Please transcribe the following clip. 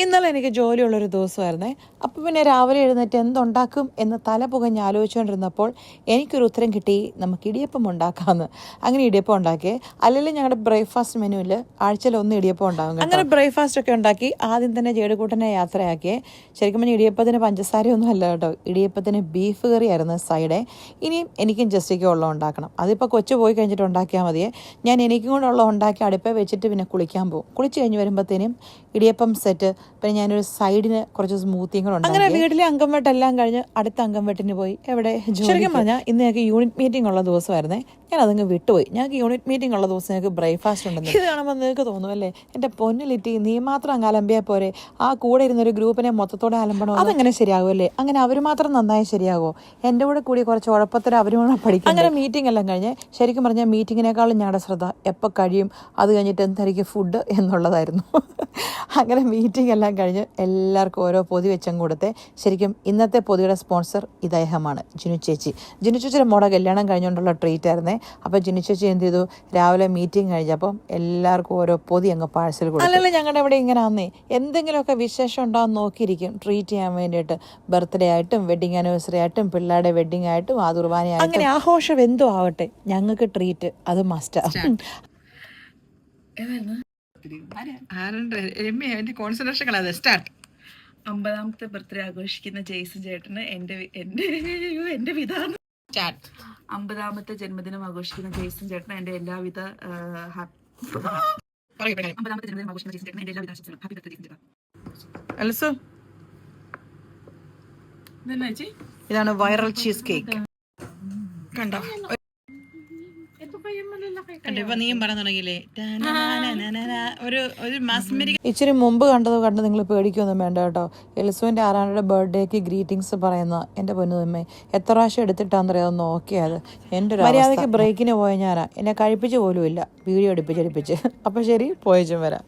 ഇന്നലെ എനിക്ക് ജോലിയുള്ളൊരു ദിവസമായിരുന്നേ. അപ്പോൾ പിന്നെ രാവിലെ എഴുന്നേറ്റ് എന്തുണ്ടാക്കും എന്ന് തല പുകഞ്ഞ് ആലോചിച്ചുകൊണ്ടിരുന്നപ്പോൾ എനിക്കൊരു ഉത്തരം കിട്ടി, നമുക്ക് ഇടിയപ്പം ഉണ്ടാക്കാമെന്ന്. അങ്ങനെ ഇടിയപ്പം ഉണ്ടാക്കിയേ. അല്ലെങ്കിൽ ഞങ്ങളുടെ ബ്രേക്ക്ഫാസ്റ്റ് മെനുവിൽ ആഴ്ചയിൽ 1 ഇടിയപ്പം ഉണ്ടാകും. അങ്ങനെ ബ്രേക്ക്ഫാസ്റ്റ് ഒക്കെ ഉണ്ടാക്കി ആദ്യം തന്നെ ജേടുകൂട്ടനെ യാത്രയാക്കിയേ. ശരിക്കും പറഞ്ഞാൽ ഇടിയപ്പത്തിന് പഞ്ചസാരയൊന്നും അല്ല കേട്ടോ, ഇടിയപ്പത്തിന് ബീഫ് കറി ആയിരുന്നു സൈഡേ. ഇനിയും എനിക്കും ജസ്റ്റിക്കും ഉള്ളത് ഉണ്ടാക്കണം. അതിപ്പോൾ കൊച്ചു പോയി കഴിഞ്ഞിട്ട് ഉണ്ടാക്കിയാൽ മതിയേ. ഞാൻ എനിക്കും കൂടെ ഉള്ളത് ഉണ്ടാക്കി അടുപ്പേ വെച്ചിട്ട് പിന്നെ കുളിക്കാൻ പോകും. കുളിച്ച് കഴിഞ്ഞ് വരുമ്പോഴത്തേനും ഇടിയപ്പം സെറ്റ്. പിന്നെ ഞാനൊരു സൈഡിന് കുറച്ച് സ്മൂത്തിയും കൂടെ ഉണ്ട്. അങ്ങനെ വീട്ടിലെ അംഗംവെട്ടെല്ലാം കഴിഞ്ഞ് അടുത്ത അംഗംവെട്ടിന് പോയി. എവിടെ ശരിക്കും പറഞ്ഞാൽ ഇന്ന് ഞങ്ങൾക്ക് യൂണിറ്റ് മീറ്റിംഗ് ഉള്ള ദിവസമായിരുന്നേ. ഞാൻ അതങ്ങ് വിട്ടുപോയി. ഞങ്ങൾക്ക് യൂണിറ്റ് മീറ്റിംഗ് ഉള്ള ദിവസം ഞങ്ങൾക്ക് ബ്രേക്ക്ഫാസ്റ്റ് ഉണ്ടെന്ന്. ഇത് കാണുമ്പോൾ നിങ്ങൾക്ക് തോന്നുമല്ലേ, എൻ്റെ പൊന്നിലിറ്റി നീ മാത്രം അലമ്പിയാൽ പോരെ, ആ കൂടെ ഇരുന്നൊരു ഗ്രൂപ്പിനെ മൊത്തത്തോടെ അലമ്പണോ? അതെങ്ങനെ ശരിയാകുമല്ലേ? അങ്ങനെ അവർ മാത്രം നന്നായി ശരിയാകുമോ? എൻ്റെ കൂടെ കുറച്ച് ഉഴപ്പത്തിൽ അവരും കൂടെ പഠിക്കും. അങ്ങനെ മീറ്റിംഗ് എല്ലാം കഴിഞ്ഞ് ശരിക്കും പറഞ്ഞാൽ മീറ്റിങ്ങിനേക്കാളും ഞങ്ങളുടെ ശ്രദ്ധ എപ്പോൾ കഴിയും, അത് കഴിഞ്ഞിട്ട് എന്തായിരിക്കും ഫുഡ് എന്നുള്ളതായിരുന്നു. അങ്ങനെ മീറ്റിംഗ് എല്ലാം കഴിഞ്ഞ് എല്ലാവർക്കും ഓരോ പൊതി വെച്ചങ്ങ് കൊടുത്തേ. ശരിക്കും ഇന്നത്തെ പൊതിയുടെ സ്പോൺസർ ഇദ്ദേഹമാണ്, ജിനു ചേച്ചി. ജിനു ചേച്ചിയുടെ മോടെ കല്യാണം കഴിഞ്ഞുകൊണ്ടുള്ള ട്രീറ്റ് ആയിരുന്നേ. അപ്പോൾ ജിനു ചേച്ചി എന്ത് ചെയ്തു, രാവിലെ മീറ്റിംഗ് കഴിഞ്ഞപ്പം എല്ലാവർക്കും ഓരോ പൊതി അങ്ങ് പാഴ്സൽ കൊടുത്തു. അല്ലെങ്കിൽ ഞങ്ങളുടെ ഇവിടെ ഇങ്ങനെ ആന്നേ, എന്തെങ്കിലുമൊക്കെ വിശേഷം ഉണ്ടാകുന്ന നോക്കിയിരിക്കും ട്രീറ്റ് ചെയ്യാൻ വേണ്ടിയിട്ട്. ബർത്ത്ഡേ ആയിട്ടും വെഡിങ് ആനിവേഴ്സറി ആയിട്ടും പിള്ളേരുടെ വെഡിങ് ആയിട്ടും ആതുർബാനയായിട്ടും അങ്ങനെ ആഘോഷം എന്തോ ആവട്ടെ, ഞങ്ങൾക്ക് ട്രീറ്റ് അത് മസ്റ്റാ. കോൺസെൻട്രേഷൻ കളയാതെ സ്റ്റാർട്ട്. 50ാമത്തെ ബർത്ത്ഡേ ആഘോഷിക്കുന്ന ജെയ്സൺ ചേട്ടന് എന്റെ വിധാനം സ്റ്റാർട്ട്. 50ാമത്തെ ജന്മദിനം ആഘോഷിക്കുന്ന ജെയ്സൺ ചേട്ടന് എന്റെ എല്ലാവിധ 50ാമത്തെ ജന്മദിനം ആഘോഷിക്കുന്ന ജെയ്സൺ ചേട്ടന് എന്റെ എല്ലാവിധ ആശംസകളും. ഹാപ്പി ബർത്ത്ഡേ ജെയ്സൺ ചേട്ടാ. ഇതാണ് വൈറൽ ചീസ് കേക്ക്. കണ്ടോ, ഇപ്പൊ നീയും പറയാൻ തുടങ്ങിയില്ലേ, ഒരു മാസ്മരിക്. ഇച്ചിരി മുമ്പ് കണ്ട് നിങ്ങൾ പേടിക്കൊന്നും വേണ്ട കേട്ടോ. എൽസുവിന്റെ 6ാം ബർത്ത്ഡേക്ക് ഗ്രീറ്റിംഗ്സ് പറയുന്ന എൻ്റെ പൊന്നുതമ്മേ, എത്ര പ്രാവശ്യം എടുത്തിട്ടാന്നറിയാതെ നോക്കിയത്. എൻ്റെ ഒരു മര്യാദയ്ക്ക് ബ്രേക്കിന് പോയ ഞാനാ, എന്നെ കഴിപ്പിച്ച് പോലും ഇല്ല, വീഡിയോ എടുപ്പിച്ച്. അപ്പം ശരി, പോയച്ചും വരാം.